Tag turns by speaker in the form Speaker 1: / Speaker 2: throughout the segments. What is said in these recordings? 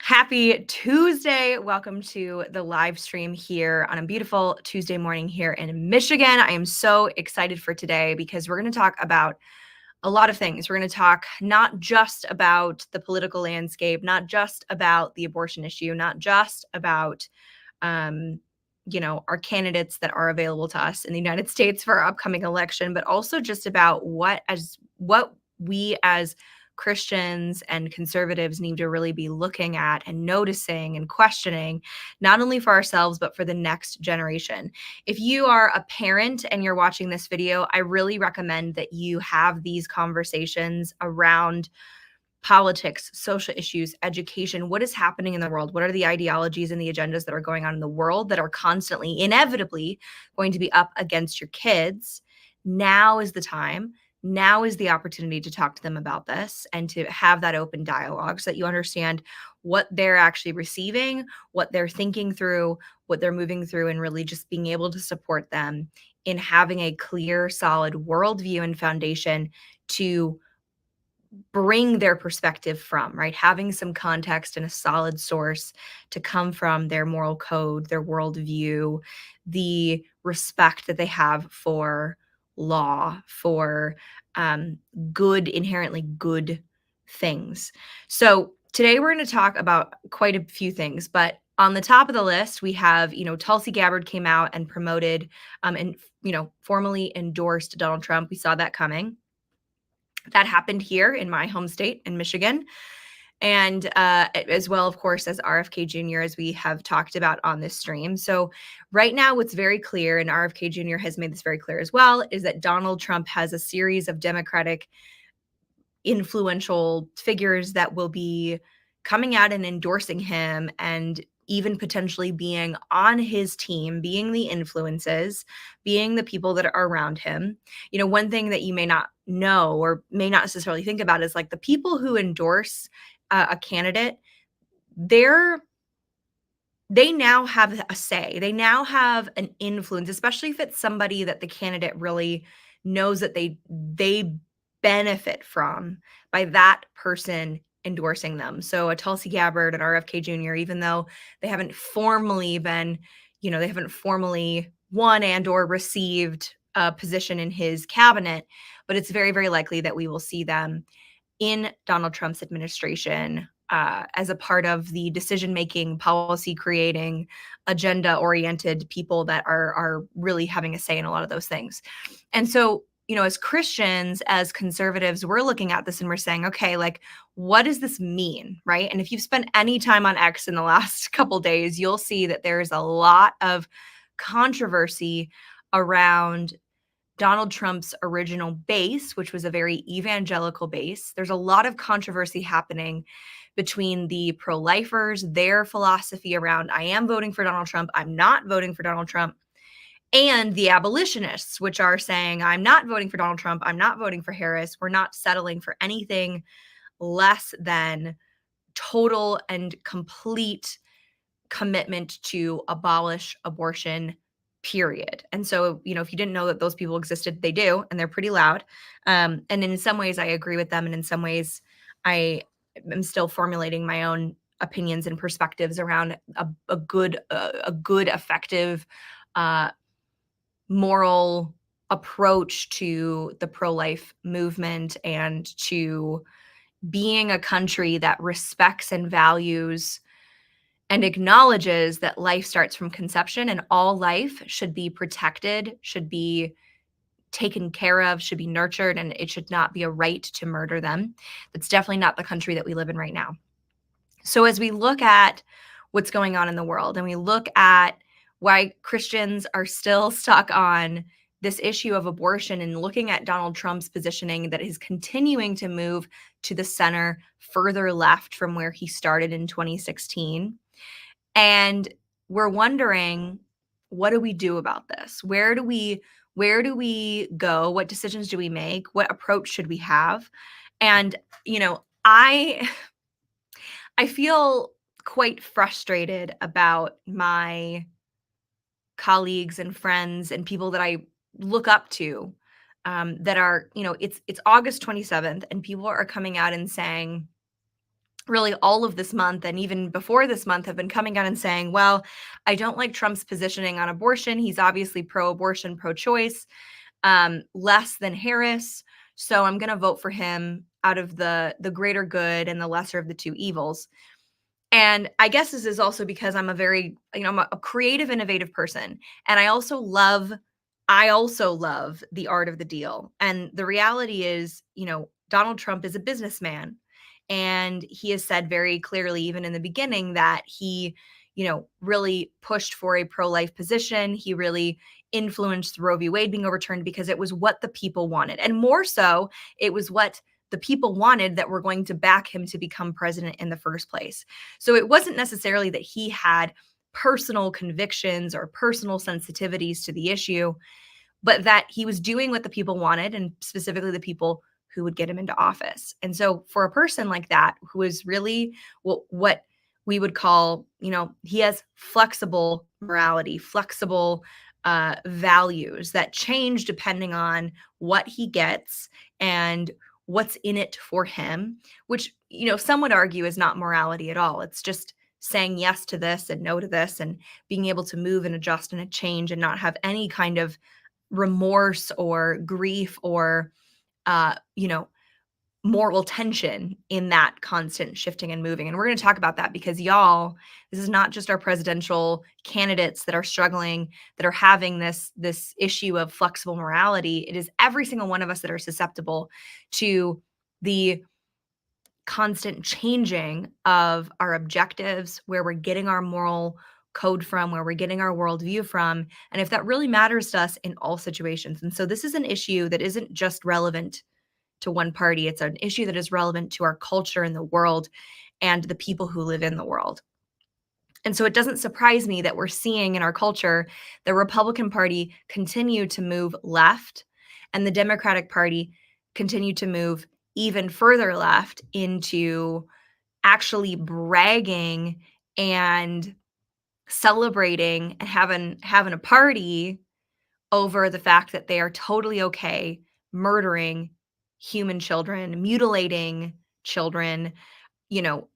Speaker 1: Happy Tuesday. Welcome to the live stream here on a beautiful Tuesday morning here in Michigan. I am so excited for today because we're going to talk about a lot of things. We're going to talk not just about the political landscape, not just about the abortion issue, not just about um, our candidates that are available to us in the United States for our upcoming election, but also just about what we as Christians and conservatives need to really be looking at and noticing and questioning, not only for ourselves, but for the next generation. If you are a parent and you're watching this video, I really recommend that you have these conversations around politics, social issues, education. What is happening in the world? What are the ideologies and the agendas that are going on in the world that are constantly, inevitably going to be up against your kids? Now is the time. Now is the opportunity to talk to them about this and to have that open dialogue so that you understand what they're actually receiving, what they're thinking through, what they're moving through, and really just being able to support them in having a clear, solid worldview and foundation to bring their perspective from, right? Having some context and a solid source to come from their moral code, their worldview, the respect that they have for law, for good, inherently good things. So today we're going to talk about quite a few things, but on the top of the list, we have, Tulsi Gabbard came out and promoted and, formally endorsed Donald Trump. We saw that coming. That happened here in my home state in Michigan. And as well, of course, as RFK Jr., as we have talked about on this stream. So right now, what's very clear, and RFK Jr. has made this very clear as well, is that Donald Trump has a series of Democratic influential figures that will be coming out and endorsing him and even potentially being on his team, being the influences, being the people that are around him. One thing that you may not know or may not necessarily think about is like the people who endorse a candidate, they now have a say. They now have an influence, especially if it's somebody that the candidate really knows that they benefit from by that person endorsing them. So a Tulsi Gabbard and RFK Jr., even though they haven't formally been, they haven't formally won and or received a position in his cabinet, but it's very, very likely that we will see them in Donald Trump's administration as a part of the decision-making, policy-creating, agenda-oriented people that are really having a say in a lot of those things. And so, as Christians, as conservatives, we're looking at this and we're saying, okay, like, what does this mean, right? And if you've spent any time on X in the last couple days, you'll see that there's a lot of controversy around Donald Trump's original base, which was a very evangelical base. There's a lot of controversy happening between the pro-lifers, their philosophy around, I am voting for Donald Trump, I'm not voting for Donald Trump, and the abolitionists, which are saying, I'm not voting for Donald Trump, I'm not voting for Harris, we're not settling for anything less than total and complete commitment to abolish abortion, period. And so, if you didn't know that those people existed, they do, and they're pretty loud. And in some ways, I agree with them, and in some ways, I am still formulating my own opinions and perspectives around a good, effective, moral approach to the pro-life movement and to being a country that respects and values and acknowledges that life starts from conception and all life should be protected, should be taken care of, should be nurtured, and it should not be a right to murder them. That's definitely not the country that we live in right now. So as we look at what's going on in the world and we look at why Christians are still stuck on this issue of abortion and looking at Donald Trump's positioning that is continuing to move to the center, further left from where he started in 2016. And we're wondering, what do we do about this? Where do we go? What decisions do we make? What approach should we have? And I I feel quite frustrated about my colleagues and friends and people that I look up to that are, it's August 27th and people are coming out and saying, really all of this month and even before this month have been coming out and saying, well, I don't like Trump's positioning on abortion. He's obviously pro-abortion, pro-choice, less than Harris. So I'm going to vote for him out of the greater good and the lesser of the two evils. And I guess this is also because I'm a very, I'm a creative, innovative person. And I also love the art of the deal. And the reality is, Donald Trump is a businessman. And he has said very clearly, even in the beginning, that he, really pushed for a pro-life position. He really influenced Roe v. Wade being overturned because it was what the people wanted. And more so, it was what the people wanted that were going to back him to become president in the first place. So it wasn't necessarily that he had personal convictions or personal sensitivities to the issue, but that he was doing what the people wanted, and specifically the people who would get him into office. And so for a person like that, who is really what we would call, he has flexible morality, flexible values that change depending on what he gets and what's in it for him, which, some would argue is not morality at all. It's just saying yes to this and no to this and being able to move and adjust and change and not have any kind of remorse or grief or uh you know moral tension in that constant shifting and moving. And we're going to talk about that because, y'all, this is not just our presidential candidates that are struggling, that are having this issue of flexible morality. It is every single one of us that are susceptible to the constant changing of our objectives, where we're getting our moral code from, where we're getting our worldview from, and if that really matters to us in all situations. And so this is an issue that isn't just relevant to one party. It's an issue that is relevant to our culture and the world and the people who live in the world. And so it doesn't surprise me that we're seeing in our culture the Republican Party continue to move left and the Democratic Party continue to move even further left into actually bragging and celebrating and having a party over the fact that they are totally okay murdering human children, mutilating children,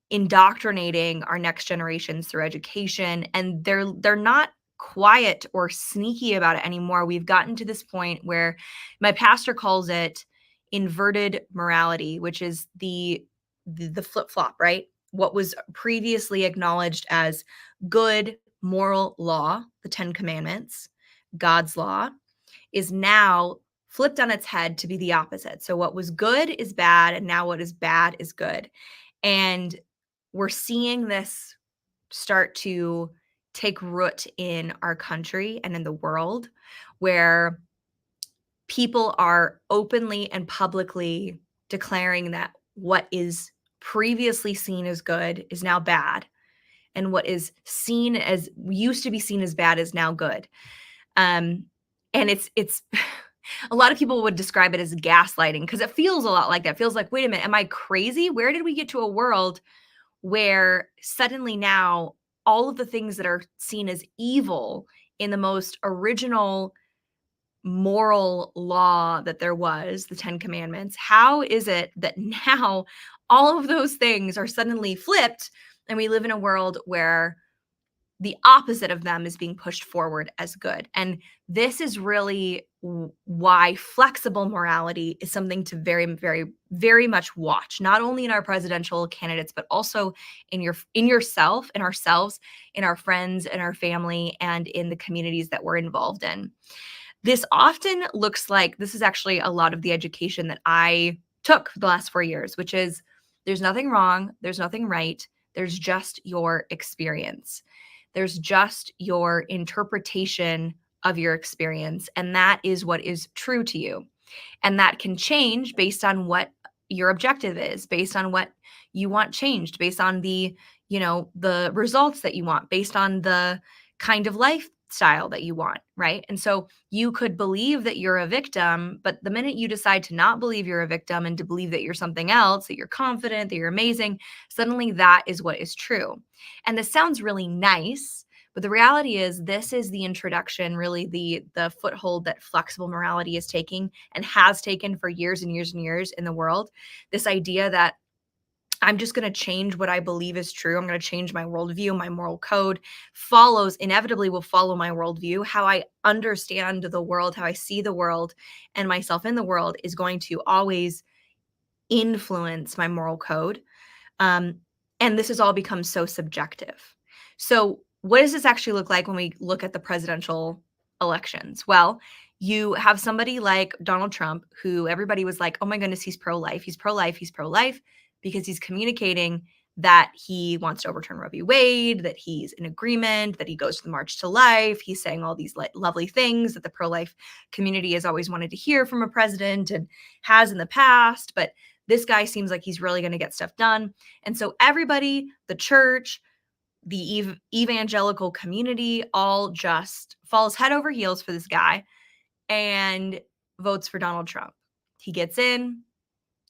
Speaker 1: indoctrinating our next generations through education. And they're not quiet or sneaky about it anymore. We've gotten to this point where my pastor calls it inverted morality, which is the flip-flop, right? What was previously acknowledged as good moral law, the 10 commandments, God's law, is now flipped on its head to be the opposite. So what was good is bad, and now what is bad is good. And we're seeing this start to take root in our country and in the world, where people are openly and publicly declaring that what is previously seen as good is now bad, and what is seen as used to be seen as bad is now good. And it's a lot of people would describe it as gaslighting because it feels a lot like that. It feels like, wait a minute, am I crazy? Where did we get to a world where suddenly now all of the things that are seen as evil in the most original moral law that there was, the 10 commandments, how is it that now all of those things are suddenly flipped and we live in a world where the opposite of them is being pushed forward as good? And this is really why flexible morality is something to very, very, very much watch, not only in our presidential candidates, but also in yourself, in ourselves, in our friends, in our family, and in the communities that we're involved in. This often looks like, this is actually a lot of the education that I took for the last 4 years, which is there's nothing wrong, there's nothing right, there's just your experience. There's just your interpretation of your experience, and that is what is true to you. And that can change based on what your objective is, based on what you want changed, based on the results that you want, based on the kind of lifestyle that you want, right? And so you could believe that you're a victim, but the minute you decide to not believe you're a victim and to believe that you're something else, that you're confident, that you're amazing, suddenly that is what is true. And this sounds really nice, but the reality is this is the introduction, really the foothold that flexible morality is taking and has taken for years and years and years in the world. This idea that I'm just going to change what I believe is true. I'm going to change my worldview. My moral code inevitably will follow my worldview. How I understand the world, how I see the world and myself in the world is going to always influence my moral code. Um, and this has all become so subjective. So, what does this actually look like when we look at the presidential elections? Well, you have somebody like Donald Trump, who everybody was like, oh my goodness, he's pro life. He's pro life. He's pro life because he's communicating that he wants to overturn Roe v. Wade, that he's in agreement, that he goes to the March to Life. He's saying all these lovely things that the pro life community has always wanted to hear from a president and has in the past. But this guy seems like he's really going to get stuff done. And so everybody, the church, the evangelical community, all just falls head over heels for this guy and votes for Donald Trump. He gets in,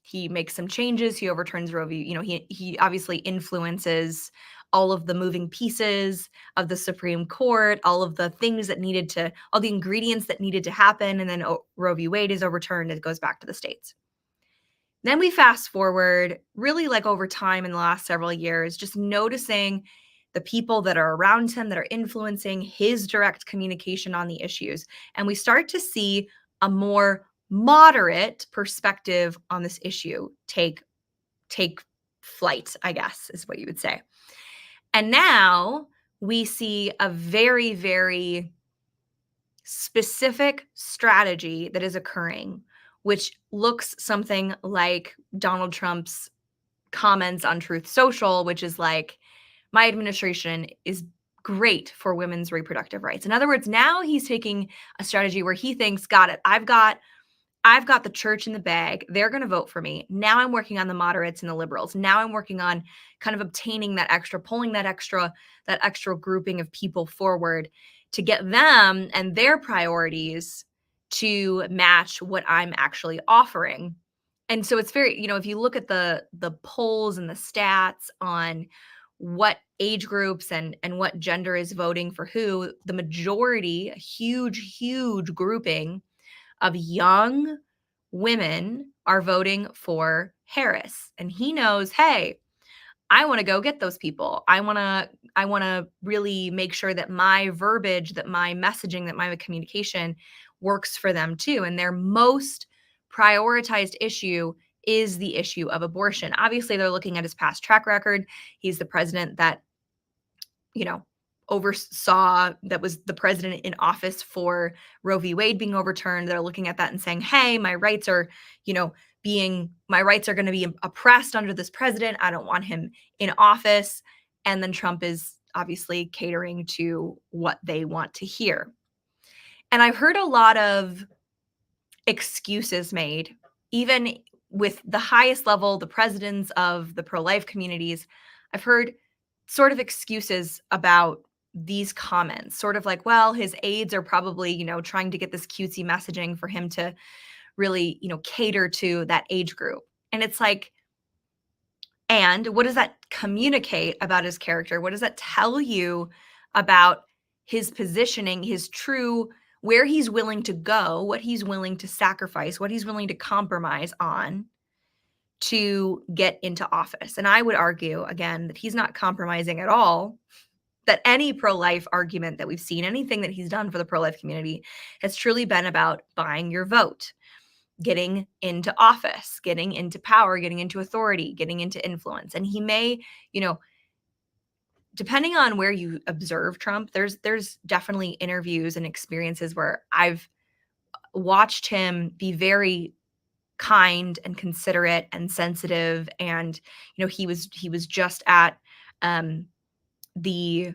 Speaker 1: he makes some changes, he overturns Roe v. He obviously influences all of the moving pieces of the Supreme Court, all of the things that all the ingredients that needed to happen, and then Roe v. Wade is overturned, it goes back to the states. Then we fast forward really like over time in the last several years, just noticing the people that are around him that are influencing his direct communication on the issues. And we start to see a more moderate perspective on this issue take flight, I guess is what you would say. And now we see a very, very specific strategy that is occurring, which looks something like Donald Trump's comments on Truth Social, which is like, my administration is great for women's reproductive rights. In other words, now he's taking a strategy where he thinks, got it, I've got the church in the bag. They're going to vote for me. Now I'm working on the moderates and the liberals. Now I'm working on kind of obtaining pulling that extra grouping of people forward to get them and their priorities to match what I'm actually offering. And so it's very, if you look at the polls and the stats on what age groups and what gender is voting for who, the majority, a huge grouping of young women are voting for Harris. And he knows, hey, I want to go get those people. I want to really make sure that my verbiage, that my messaging, that my communication works for them too. And their most prioritized issue is the issue of abortion. Obviously, they're looking at his past track record. He's the president that, oversaw, that was the president in office for Roe v. Wade being overturned. They're looking at that and saying, hey, my rights are going to be oppressed under this president. I don't want him in office. And then Trump is obviously catering to what they want to hear. And I've heard a lot of excuses made, even with the highest level, the presidents of the pro-life communities. I've heard sort of excuses about these comments, sort of like, well, his aides are probably, trying to get this cutesy messaging for him to really, cater to that age group. And it's like, and what does that communicate about his character? What does that tell you about his positioning, his true, where he's willing to go, what he's willing to sacrifice, what he's willing to compromise on to get into office? And I would argue, again, that he's not compromising at all, that any pro-life argument that we've seen, anything that he's done for the pro-life community has truly been about buying your vote, getting into office, getting into power, getting into authority, getting into influence. And he may, depending on where you observe Trump, there's definitely interviews and experiences where I've watched him be very kind and considerate and sensitive. And, he was just at the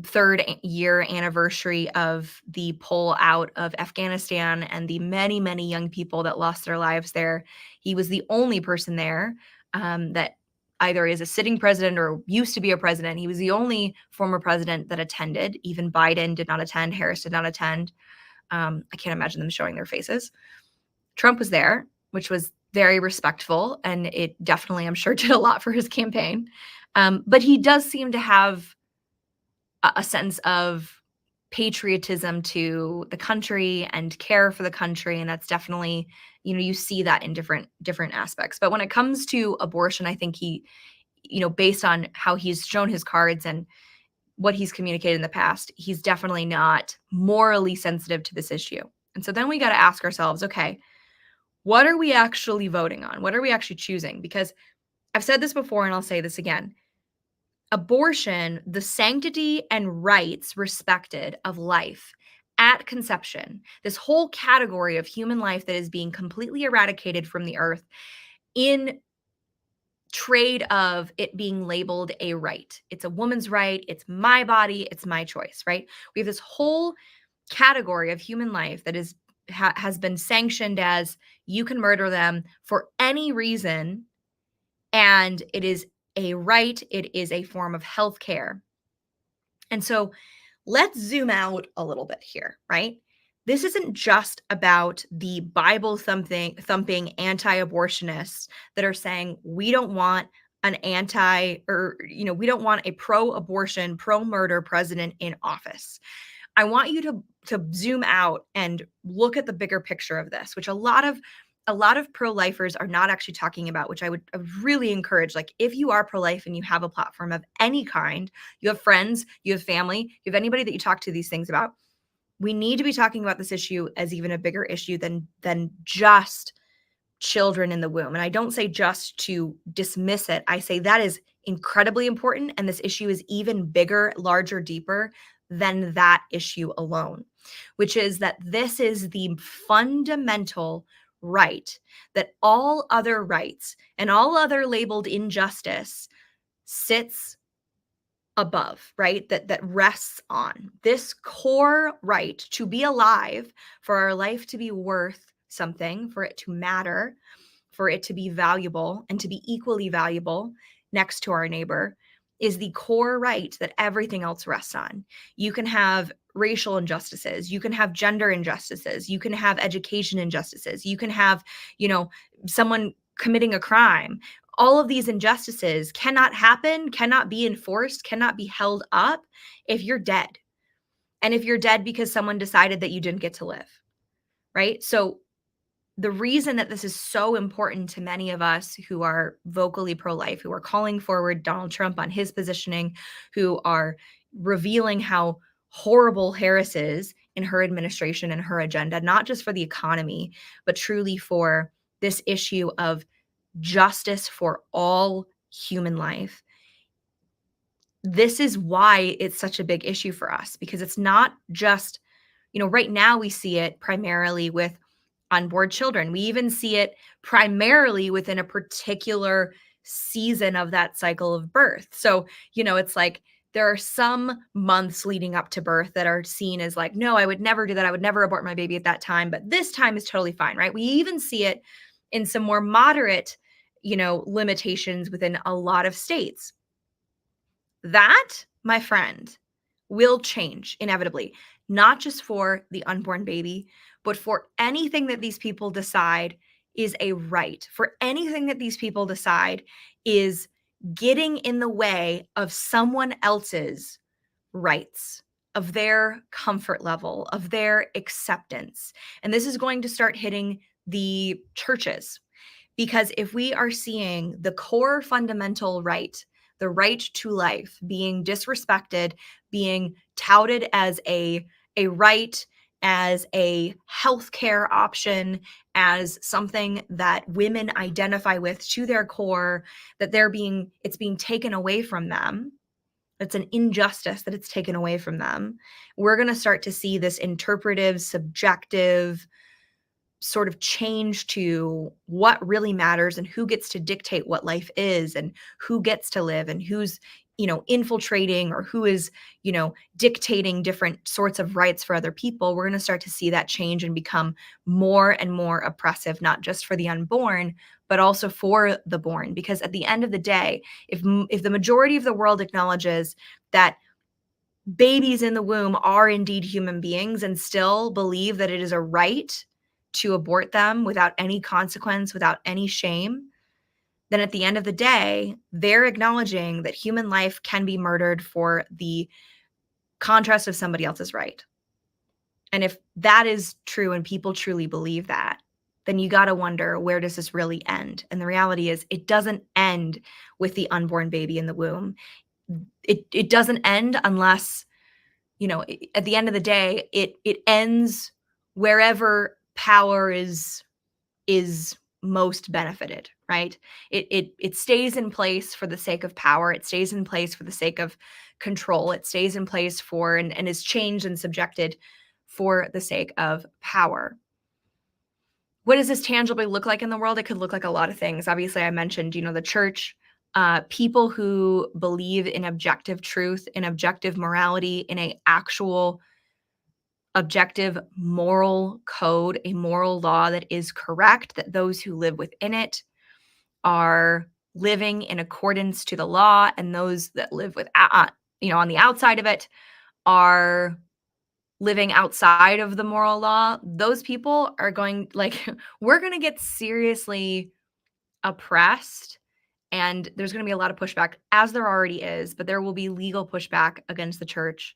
Speaker 1: third year anniversary of the pull out of Afghanistan and the many, many young people that lost their lives there. He was the only person there that either is a sitting president or used to be a president. He was the only former president that attended. Even Biden did not attend. Harris did not attend. I can't imagine them showing their faces. Trump was there, which was very respectful, and it definitely, I'm sure, did a lot for his campaign. But he does seem to have a sense of patriotism to the country and care for the country, and that's definitely, you see that in different aspects. But when it comes to abortion, I think he, based on how he's shown his cards and what he's communicated in the past, he's definitely not morally sensitive to this issue. And so then we got to ask ourselves, okay, what are we actually voting on? What are we actually choosing? Because I've said this before and I'll say this again. Abortion, the sanctity and rights respected of life at conception, this whole category of human life that is being completely eradicated from the earth in trade of it being labeled a right. It's a woman's right. It's my body. It's my choice, right? We have this whole category of human life that is has been sanctioned as you can murder them for any reason, and it is a right. It is a form of health care. And so let's zoom out a little bit here, right? This isn't just about the Bible thumping anti-abortionists that are saying we don't want an we don't want a pro-abortion, pro-murder president in office. I want you to zoom out and look at the bigger picture of this, which a lot of pro-lifers are not actually talking about, which I would really encourage. Like, if you are pro-life and you have a platform of any kind, you have friends, you have family, you have anybody that you talk to these things about, we need to be talking about this issue as even a bigger issue than just children in the womb. And I don't say just to dismiss it. I say that is incredibly important, and this issue is even bigger, larger, deeper than that issue alone, which is that this is the fundamental right that all other rights and all other labeled injustice sits above, right? That rests on this core right to be alive, for our life to be worth something, for it to matter, for it to be valuable and to be equally valuable next to our neighbor, is the core right that everything else rests on. You can have racial injustices, you can have gender injustices, you can have education injustices, you can have, someone committing a crime. All of these injustices cannot happen, cannot be enforced, cannot be held up if you're dead. And if you're dead because someone decided that you didn't get to live, right? So the reason that this is so important to many of us who are vocally pro-life, who are calling forward Donald Trump on his positioning, who are revealing how horrible Harris is in her administration and her agenda, not just for the economy, but truly for this issue of justice for all human life. This is why it's such a big issue for us, because it's not just, right now we see it primarily with unborn children. We even see it primarily within a particular season of that cycle of birth. So, it's like there are some months leading up to birth that are seen as like, no, I would never do that. I would never abort my baby at that time. But this time is totally fine, right? We even see it in some more moderate, limitations within a lot of states. That, my friend, will change inevitably, not just for the unborn baby, but for anything that these people decide is a right, for anything that these people decide is getting in the way of someone else's rights, of their comfort level, of their acceptance. And this is going to start hitting the churches, because if we are seeing the core fundamental right, the right to life, being disrespected, being touted as a right, as a healthcare option, as something that women identify with to their core, that it's being taken away from them. It's an injustice that it's taken away from them. We're going to start to see this interpretive, subjective sort of change to what really matters and who gets to dictate what life is and who gets to live and who's, infiltrating or who is, dictating different sorts of rights for other people. We're going to start to see that change and become more and more oppressive, not just for the unborn, but also for the born. Because at the end of the day, if the majority of the world acknowledges that babies in the womb are indeed human beings and still believe that it is a right to abort them without any consequence, without any shame, then at the end of the day, they're acknowledging that human life can be murdered for the contrast of somebody else's right. And if that is true and people truly believe that, then you got to wonder, where does this really end? And the reality is, it doesn't end with the unborn baby in the womb. It doesn't end unless, at the end of the day, it ends wherever power is most benefited, right? It stays in place for the sake of power. It stays in place for the sake of control. It stays in place for and is changed and subjected for the sake of power. What does this tangibly look like in the world? It could look like a lot of things. Obviously, I mentioned, the church, people who believe in objective truth, in objective morality, in a actual objective moral code, a moral law that is correct, that those who live within it are living in accordance to the law, and those that live with, on the outside of it are living outside of the moral law. Those people are going, like, we're going to get seriously oppressed, and there's going to be a lot of pushback, as there already is, but there will be legal pushback against the church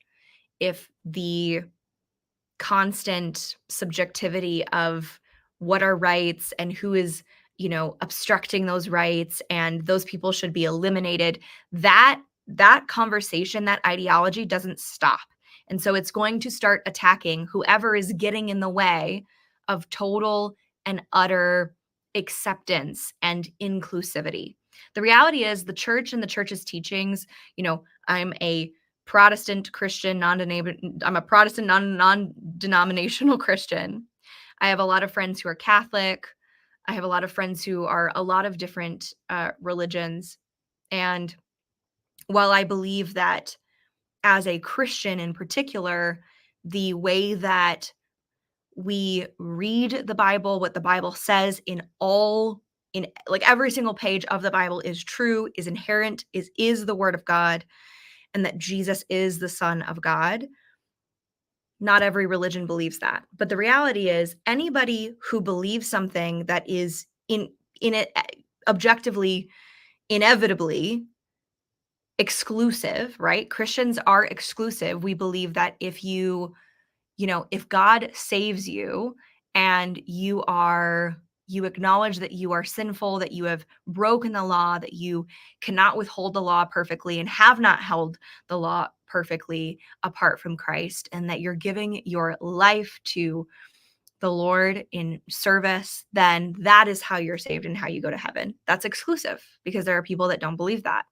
Speaker 1: if the constant subjectivity of what are rights and who is, obstructing those rights, and those people should be eliminated. That conversation, that ideology doesn't stop. And so it's going to start attacking whoever is getting in the way of total and utter acceptance and inclusivity. The reality is, the church and the church's teachings, I'm a Protestant Christian, I'm a Protestant non-denominational Christian. I have a lot of friends who are Catholic. I have a lot of friends who are a lot of different religions. And while I believe that, as a Christian in particular, the way that we read the Bible, what the Bible says in like every single page of the Bible is true, is inherent, is the word of God, and that Jesus is the Son of God. Not every religion believes that. But the reality is, anybody who believes something that is in it objectively, inevitably exclusive, right? Christians are exclusive. We believe that if God saves you and you acknowledge that you are sinful, that you have broken the law, that you cannot withhold the law perfectly and have not held the law perfectly apart from Christ, and that you're giving your life to the Lord in service, then that is how you're saved and how you go to heaven. That's exclusive, because there are people that don't believe that.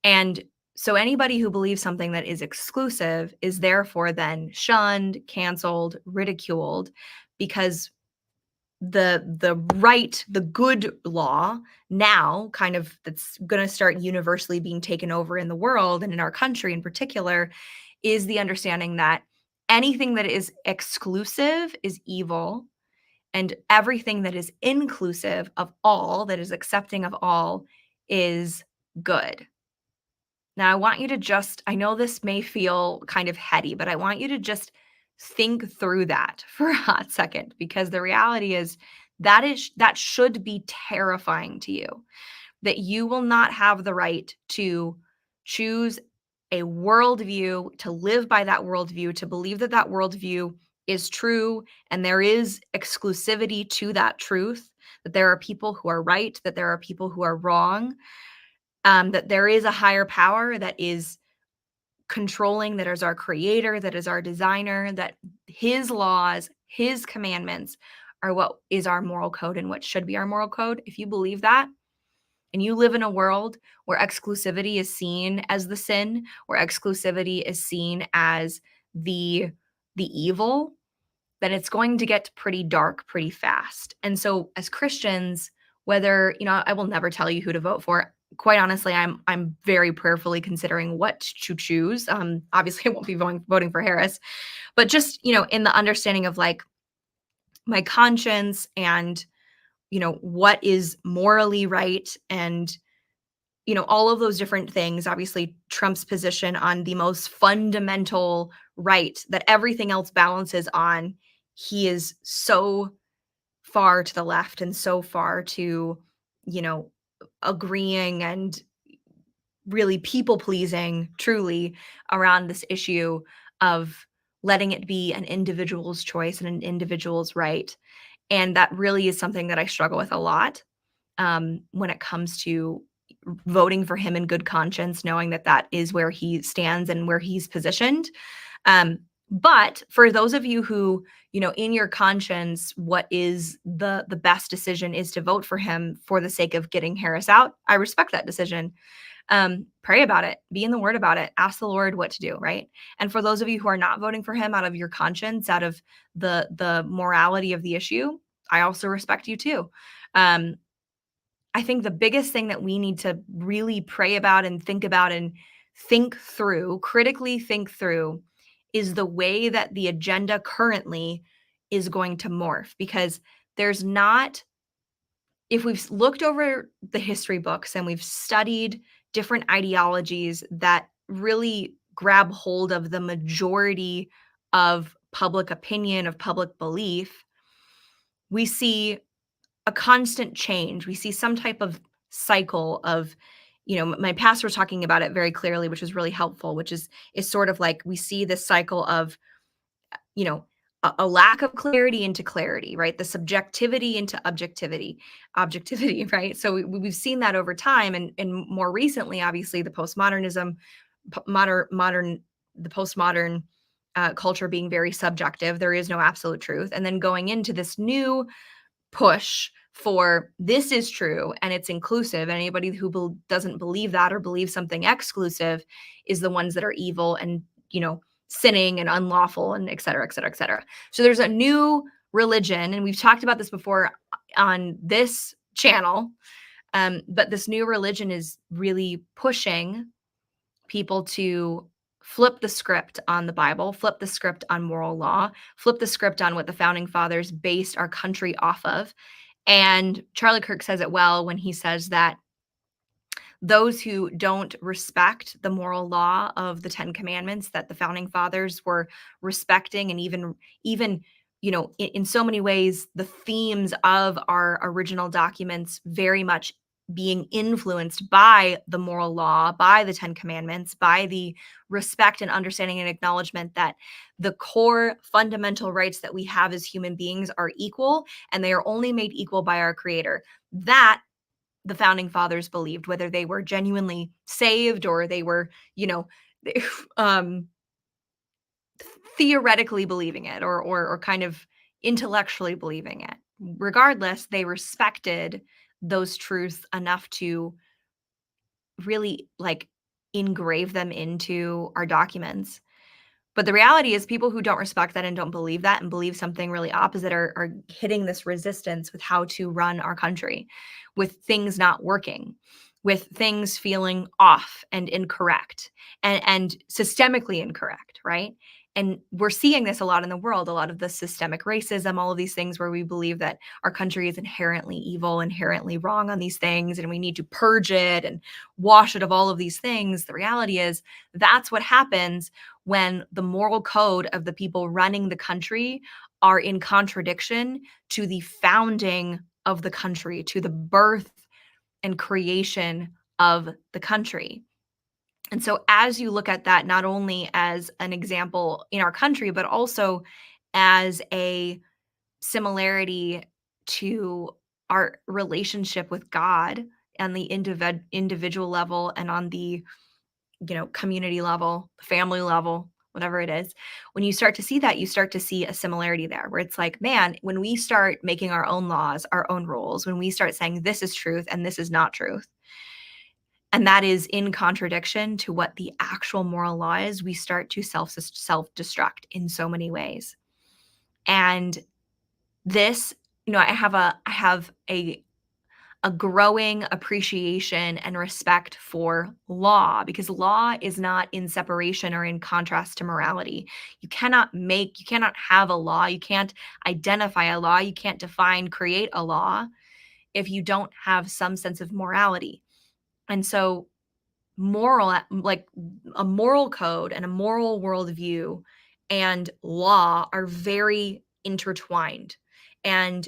Speaker 1: And so anybody who believes something that is exclusive is therefore then shunned, canceled, ridiculed, because the good law now, kind of, that's going to start universally being taken over in the world and in our country in particular, is the understanding that anything that is exclusive is evil, and everything that is inclusive of all, that is accepting of all, is good. Now, I want you to I know this may feel kind of heady, but I want you to just think through that for a hot second, because the reality is that should be terrifying to you, that you will not have the right to choose a worldview, to live by that worldview, to believe that that worldview is true, and there is exclusivity to that truth, that there are people who are right, that there are people who are wrong, that there is a higher power that is controlling, that is our creator, that is our designer, that his laws, his commandments are what is our moral code and what should be our moral code. If you believe that, and you live in a world where exclusivity is seen as the sin, where exclusivity is seen as the evil, then it's going to get pretty dark pretty fast. And so, as Christians, whether, I will never tell you who to vote for. Quite honestly, I'm very prayerfully considering what to choose. Obviously, I won't be voting for Harris, but just, in the understanding of, like, my conscience and, what is morally right, and, all of those different things. Obviously, Trump's position on the most fundamental right that everything else balances on, he is so far to the left and so far to, you know, agreeing and really people pleasing truly around this issue of letting it be an individual's choice and an individual's right. And that really is something that I struggle with a lot, when it comes to voting for him in good conscience, knowing that that is where he stands and where he's positioned. Um, but for those of you who, in your conscience, what is the best decision is to vote for him for the sake of getting Harris out. I respect that decision. Pray about it, be in the word about it, ask the Lord what to do, right? And for those of you who are not voting for him out of your conscience, out of the morality of the issue, I also respect you too. Um, I think the biggest thing that we need to really pray about and think through, critically think through, is the way that the agenda currently is going to morph. Because there's not, if we've looked over the history books and we've studied different ideologies that really grab hold of the majority of public opinion, of public belief, we see a constant change. We see some type of cycle of, my pastor was talking about it very clearly, which was really helpful, which is sort of like we see this cycle of, you know, a lack of clarity into clarity, right? The subjectivity into objectivity, right? So we've seen that over time, and more recently, obviously, the postmodernism, the postmodern culture being very subjective. There is no absolute truth, and then going into this new push for this is true and it's inclusive. Anybody who doesn't believe that or believes something exclusive is the ones that are evil and, sinning and unlawful and et cetera, et cetera, et cetera. So there's a new religion, and we've talked about this before on this channel. But this new religion is really pushing people to flip the script on the Bible, flip the script on moral law, flip the script on what the founding fathers based our country off of. And Charlie Kirk says it well when he says that those who don't respect the moral law of the 10 commandments that the founding fathers were respecting, and even in so many ways the themes of our original documents very much being influenced by the moral law, by the 10 commandments, by the respect and understanding and acknowledgement that the core fundamental rights that we have as human beings are equal, and they are only made equal by our creator. That the founding fathers believed, whether they were genuinely saved or they were, um, theoretically believing it, or kind of intellectually believing it. Regardless, they respected those truths enough to really like engrave them into our documents. But the reality is people who don't respect that and don't believe that and believe something really opposite are hitting this resistance with how to run our country, with things not working, with things feeling off and incorrect and systemically incorrect, right? And we're seeing this a lot in the world, a lot of the systemic racism, all of these things where we believe that our country is inherently evil, inherently wrong on these things, and we need to purge it and wash it of all of these things. The reality is that's what happens when the moral code of the people running the country are in contradiction to the founding of the country, to the birth and creation of the country. And so, as you look at that, not only as an example in our country, but also as a similarity to our relationship with God on the individual level and on the community level, family level, whatever it is, when you start to see that, you start to see a similarity there where it's like, man, when we start making our own laws, our own rules, when we start saying this is truth and this is not truth, and that is in contradiction to what the actual moral law is, we start to self-destruct in so many ways. And this, I have a growing appreciation and respect for law, because law is not in separation or in contrast to morality. You cannot have a law. You can't identify a law. You can't create a law if you don't have some sense of morality. And so like a moral code and a moral worldview and law are very intertwined. And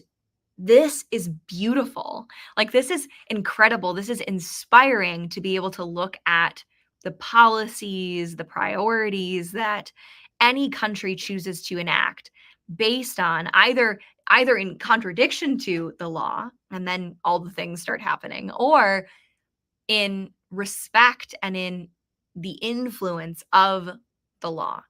Speaker 1: This is beautiful. Like, this is incredible. This is inspiring to be able to look at the policies, the priorities that any country chooses to enact based on either in contradiction to the law, and then all the things start happening, or in respect and in the influence of the law.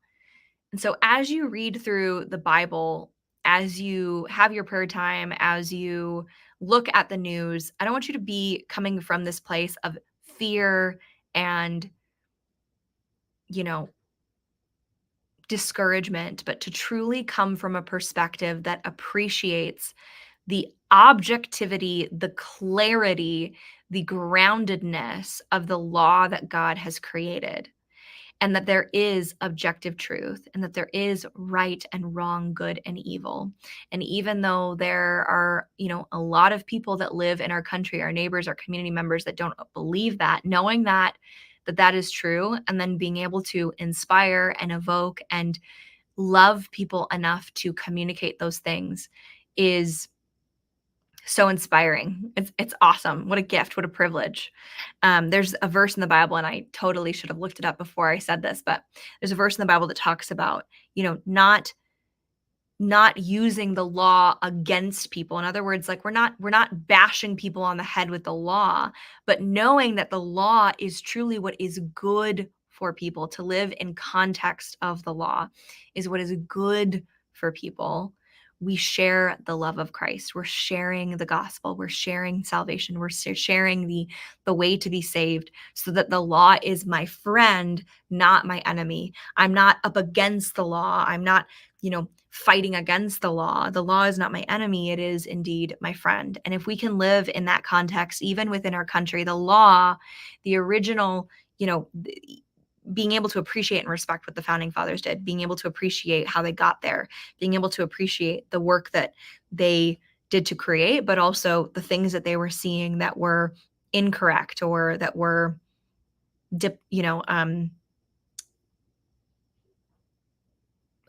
Speaker 1: And so, as you read through the Bible, as you have your prayer time, as you look at the news, I don't want you to be coming from this place of fear and, you know, discouragement, but to truly come from a perspective that appreciates the objectivity, the clarity, the groundedness of the law that God has created, and that there is objective truth, and that there is right and wrong, good and evil. And even though there are, a lot of people that live in our country, our neighbors, our community members, that don't believe that, knowing that is true, and then being able to inspire and evoke and love people enough to communicate those things is so inspiring. It's awesome. What a gift. What a privilege. There's a verse in the Bible, and I totally should have looked it up before I said this, but there's a verse in the Bible that talks about, not using the law against people. In other words, like, we're not bashing people on the head with the law, but knowing that the law is truly what is good for people. To live in context of the law is what is good for people. We share the love of Christ. We're sharing the gospel. We're sharing salvation. We're sharing the way to be saved, so that the law is my friend, not my enemy. I'm not up against the law. I'm not, fighting against the law. The law is not my enemy. It is indeed my friend. And if we can live in that context, even within our country, the law, the original, being able to appreciate and respect what the founding fathers did, being able to appreciate how they got there, being able to appreciate the work that they did to create, but also the things that they were seeing that were incorrect or that were,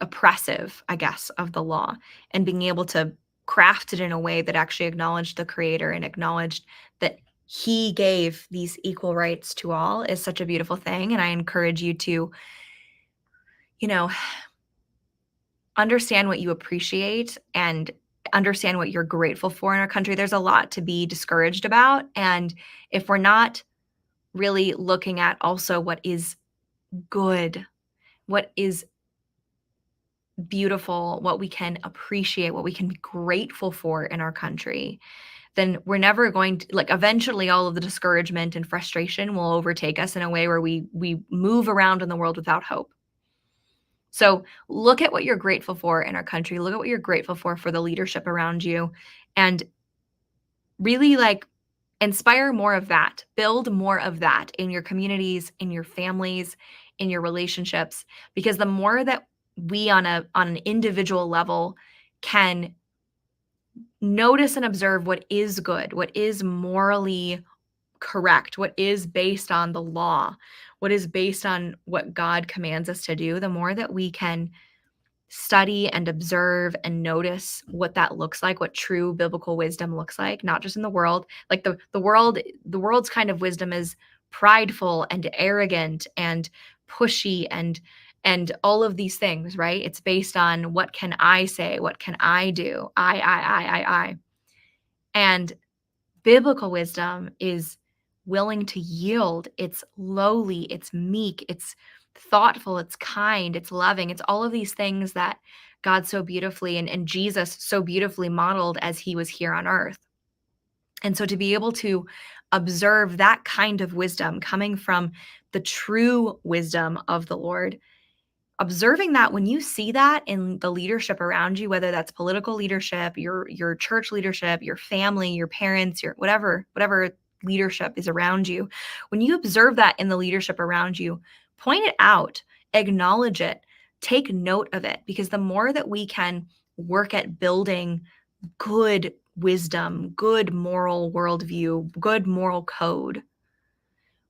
Speaker 1: oppressive, I guess, of the law, and being able to craft it in a way that actually acknowledged the creator and acknowledged that he gave these equal rights to all is such a beautiful thing. And I encourage you to, you know, understand what you appreciate and understand what you're grateful for in our country. There's a lot to be discouraged about. And if we're not really looking at also what is good, what is beautiful, what we can appreciate, what we can be grateful for in our country, then we're never going to, like, eventually all of the discouragement and frustration will overtake us in a way where we move around in the world without hope. So look at what you're grateful for in our country. Look at what you're grateful for the leadership around you, and really, like, inspire more of that. Build more of that in your communities, in your families, in your relationships, because the more that we on an individual level can notice and observe what is good, what is morally correct, what is based on the law, what is based on what God commands us to do, the more that we can study and observe and notice what that looks like, what true biblical wisdom looks like, not just in the world. Like, the world's kind of wisdom is prideful and arrogant and pushy and all of these things, right? It's based on, what can I say? What can I do? I. And biblical wisdom is willing to yield. It's lowly, it's meek, it's thoughtful, it's kind, it's loving. It's all of these things that God so beautifully and Jesus so beautifully modeled as he was here on earth. And so to be able to observe that kind of wisdom coming from the true wisdom of the Lord, observing that, when you see that in the leadership around you, whether that's political leadership, your church leadership, your family, your parents, your whatever leadership is around you, when you observe that in the leadership around you, point it out, acknowledge it, take note of it, because the more that we can work at building good wisdom, good moral worldview, good moral code,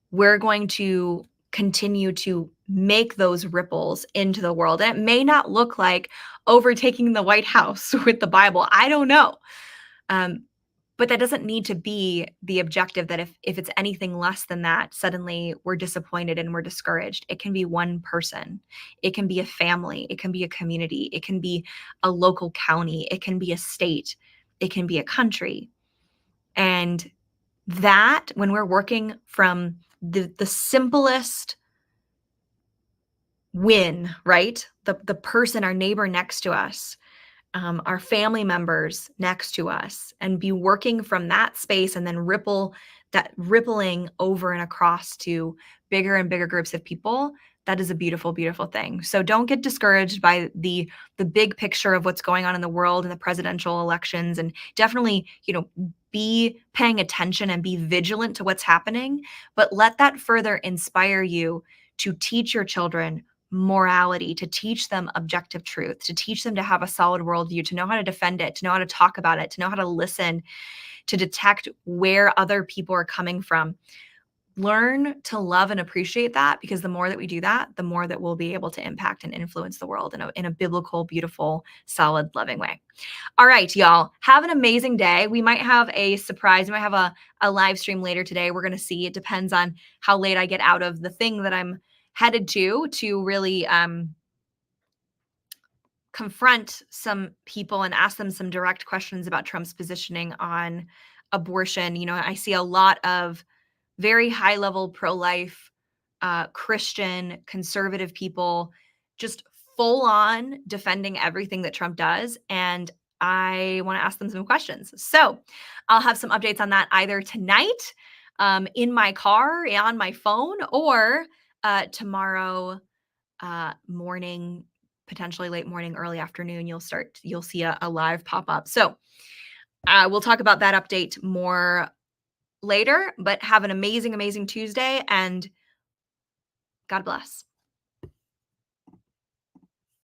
Speaker 1: we're going to continue to make those ripples into the world. And it may not look like overtaking the White House with the Bible. I don't know. Um, but that doesn't need to be the objective that if it's anything less than that, suddenly we're disappointed and we're discouraged. It can be one person, it can be a family, it can be a community, it can be a local county, it can be a state, it can be a country. And that, when we're working from the simplest win, right? The person, our neighbor next to us, our family members next to us, and be working from that space and then rippling over and across to bigger and bigger groups of people. That is a beautiful, beautiful thing. So don't get discouraged by the big picture of what's going on in the world and the presidential elections, and definitely, be paying attention and be vigilant to what's happening, but let that further inspire you to teach your children morality, to teach them objective truth, to teach them to have a solid worldview, to know how to defend it, to know how to talk about it, to know how to listen, to detect where other people are coming from. Learn to love and appreciate that, because the more that we do that, the more that we'll be able to impact and influence the world in a biblical, beautiful, solid, loving way. All right, y'all, have an amazing day. We might have a surprise. We might have a live stream later today. We're going to see. It depends on how late I get out of the thing that I'm headed to really confront some people and ask them some direct questions about Trump's positioning on abortion. I see a lot of very high level pro-life, Christian, conservative people just full on defending everything that Trump does. And I want to ask them some questions. So I'll have some updates on that either tonight, in my car, on my phone, or tomorrow morning, potentially late morning, early afternoon. You'll see a live pop up. So we'll talk about that update more later, but have an amazing, amazing Tuesday, and God bless.